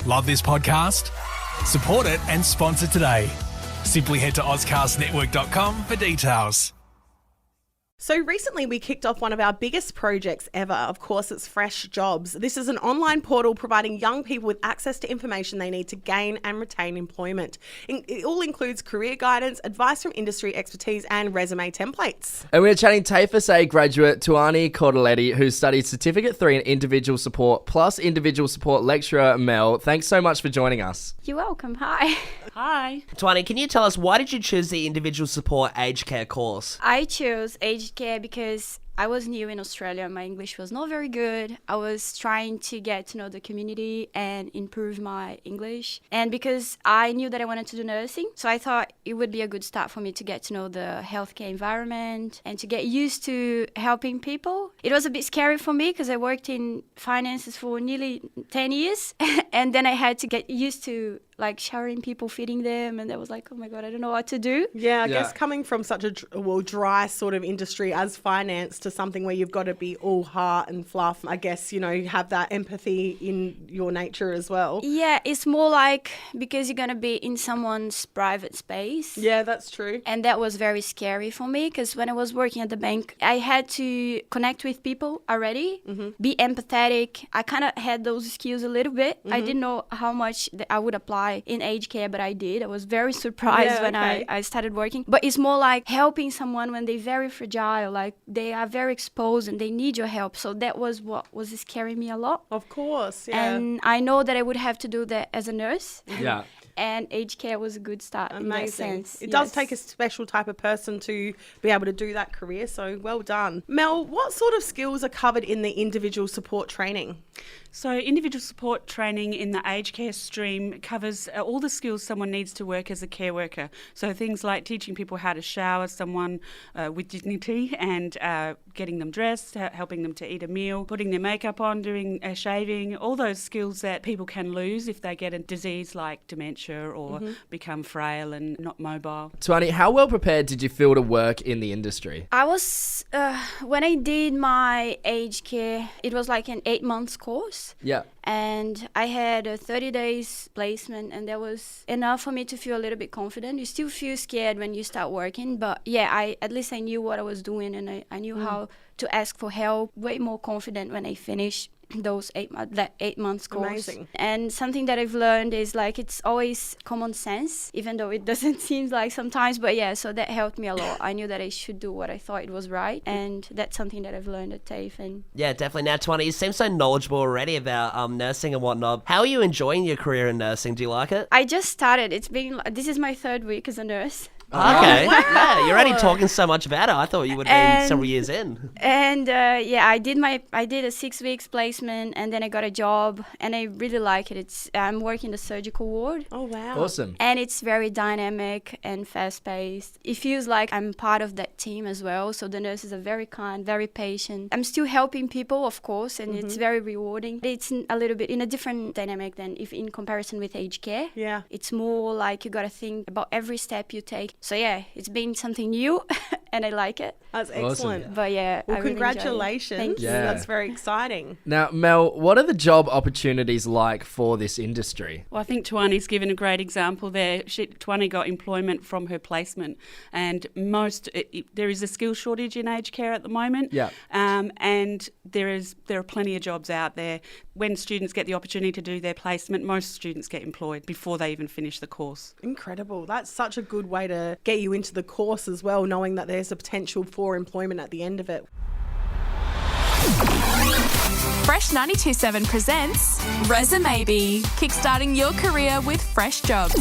Love this podcast? Support it and sponsor today. Simply head to AuscastNetwork.com for details. So recently we kicked off one of our biggest projects ever. Of course, it's Fresh Jobs. This is an online portal providing young people with access to information they need to gain and retain employment. It all includes career guidance, advice from industry expertise and resume templates. And we're chatting TAFE graduate Tuani Cordelletti, who studied Certificate 3 in Individual Support plus Individual Support lecturer Mel. Thanks so much for joining us. You're welcome. Hi. Hi. Tuani, can you tell us why did you choose the Individual Support Aged Care course? I chose aged care because I was new in Australia. My English was not very good. I was trying to get to know the community and improve my English. And because I knew that I wanted to do nursing, so I thought it would be a good start for me to get to know the healthcare environment and to get used to helping people. It was a bit scary for me because I worked in finances for nearly 10 years. And then I had to get used to like showering people, feeding them, and that was like, oh my God, I don't know what to do. Yeah, I guess coming from such a dry sort of industry as finance to something where you've got to be all heart and fluff, I guess, you know, you have that empathy in your nature as well. Yeah, it's more like because you're going to be in someone's private space. Yeah, that's true. And that was very scary for me because when I was working at the bank, I had to connect with people already, be empathetic. I kind of had those skills a little bit. I didn't know how much I would apply in aged care, but I did. I was very surprised when I started working. But it's more like helping someone when they're very fragile, like they are very exposed and they need your help. So that was what was scaring me a lot. Of course, yeah. And I know that I would have to do that as a nurse. Yeah. And aged care was a good start in that sense. It does take a special type of person to be able to do that career, so well done. Mel, what sort of skills are covered in the individual support training? So individual support training in the aged care stream covers all the skills someone needs to work as a care worker. So things like teaching people how to shower someone with dignity and getting them dressed, helping them to eat a meal, putting their makeup on, doing shaving, all those skills that people can lose if they get a disease like dementia or become frail and not mobile. Tuani, how well prepared did you feel to work in the industry? I was, when I did my aged care, it was like an 8 months course. Yeah. And I had a 30 days placement, and that was enough for me to feel a little bit confident. You still feel scared when you start working, but yeah, at least I knew what I was doing, and I knew how to ask for help. Way more confident when I finished those 8 months course. Amazing. And something that I've learned is like it's always common sense, even though it doesn't seem like sometimes, but yeah, so that helped me a lot. I knew that I should do what I thought it was right, and that's something that I've learned at TAFE. And Yeah, definitely. Now, Tuani, you seem so knowledgeable already about nursing and whatnot. How are you enjoying your career in nursing? Do you like it? I just started. This is my 3rd week as a nurse. Okay. Yeah, you're already talking so much about it. I thought you would have been several years in. And yeah, I did a 6 weeks placement, and then I got a job, and I really like it. I'm working the surgical ward. Oh, wow. Awesome. And it's very dynamic and fast-paced. It feels like I'm part of that team as well. So the nurses are very kind, very patient. I'm still helping people, of course, and it's very rewarding. It's a little bit in a different dynamic than if in comparison with aged care. Yeah. It's more like you got to think about every step you take. So yeah, it's been something new, and I like it. That's excellent. But yeah, Well, I really enjoy it. congratulations. Thank you. Yeah. That's very exciting. Now, Mel, what are the job opportunities like for this industry? Well, I think Tuani's given a great example there. Tuani got employment from her placement, and there is a skill shortage in aged care at the moment. Yeah. And there are plenty of jobs out there. When students get the opportunity to do their placement, most students get employed before they even finish the course. Incredible. That's such a good way to get you into the course as well, knowing that there's a potential for employment at the end of it. Fresh 92.7 presents Resume Bee, kickstarting your career with fresh jobs.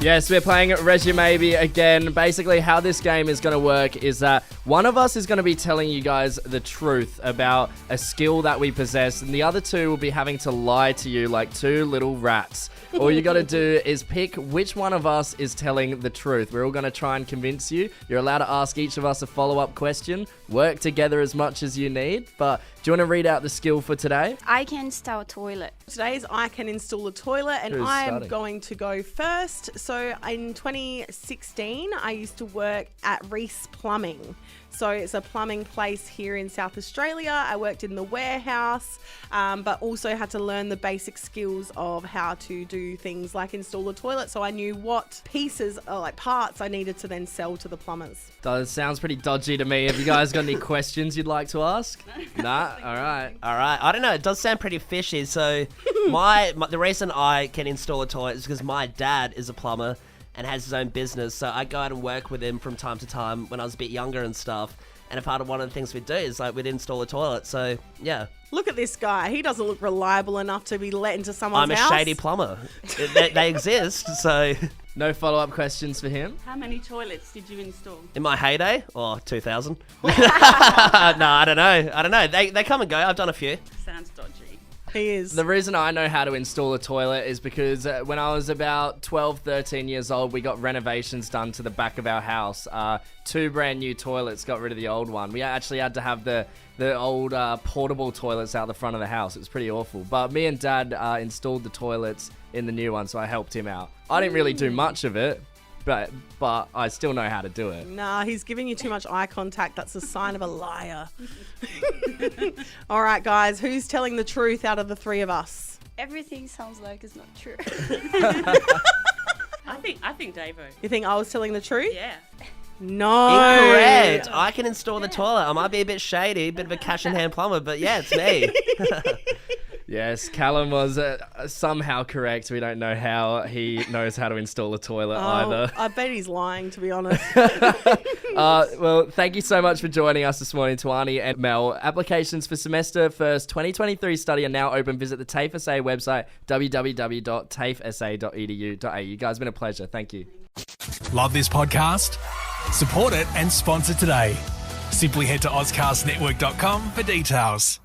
Yes, we're playing Resume Bee again. Basically, how this game is going to work is that one of us is going to be telling you guys the truth about a skill that we possess, and the other two will be having to lie to you like two little rats. All you got to do is pick which one of us is telling the truth. We're all going to try and convince you. You're allowed to ask each of us a follow-up question. Work together as much as you need. But do you want to read out the skill for today? I can install a toilet. Today's I can install a toilet, and Who's I'm starting? going to go first. So in 2016, I used to work at Reese Plumbing. So it's a plumbing place here in South Australia. I worked in the warehouse, but also had to learn the basic skills of how to do things like install a toilet. So I knew what pieces, like parts, I needed to then sell to the plumbers. That sounds pretty dodgy to me. Have you guys got any questions you'd like to ask? Nah? All right. All right. I don't know. It does sound pretty fishy. So the reason I can install a toilet is because my dad is a plumber and has his own business. So I go out and work with him from time to time when I was a bit younger and stuff. And a part of one of the things we'd do is like we'd install a toilet. So yeah. Look at this guy. He doesn't look reliable enough to be let into someone's I'm house. a shady plumber. They exist. So No follow-up questions for him? How many toilets did you install? in my heyday, 2000. No, I don't know. They come and go. I've done a few. Sounds dodgy. He is. The reason I know how to install a toilet is because when I was about 12, 13 years old, we got renovations done to the back of our house. 2 brand new toilets, got rid of the old one. We actually had to have the old portable toilets out the front of the house. It was pretty awful. But me and Dad installed the toilets in the new one, so I helped him out. I didn't really do much of it, but I still know how to do it. Nah, he's giving you too much eye contact. That's a sign of a liar. All right, guys, who's telling the truth out of the 3 of us? Everything sounds like it's not true. I think Davo. You think I was telling the truth? Yeah. No. Incorrect. I can install the toilet. I might be a bit shady, a bit of a cash in hand plumber, but yeah, it's me. Yes, Callum was somehow correct. We don't know how he knows how to install a toilet either. I bet he's lying, to be honest. Well, thank you so much for joining us this morning, Tuani and Mel. Applications for semester first 2023 study are now open. Visit the TAFE SA website, www.tafesa.edu.au. You guys, been a pleasure. Thank you. Love this podcast? Support it and sponsor today. Simply head to AuscastNetwork.com for details.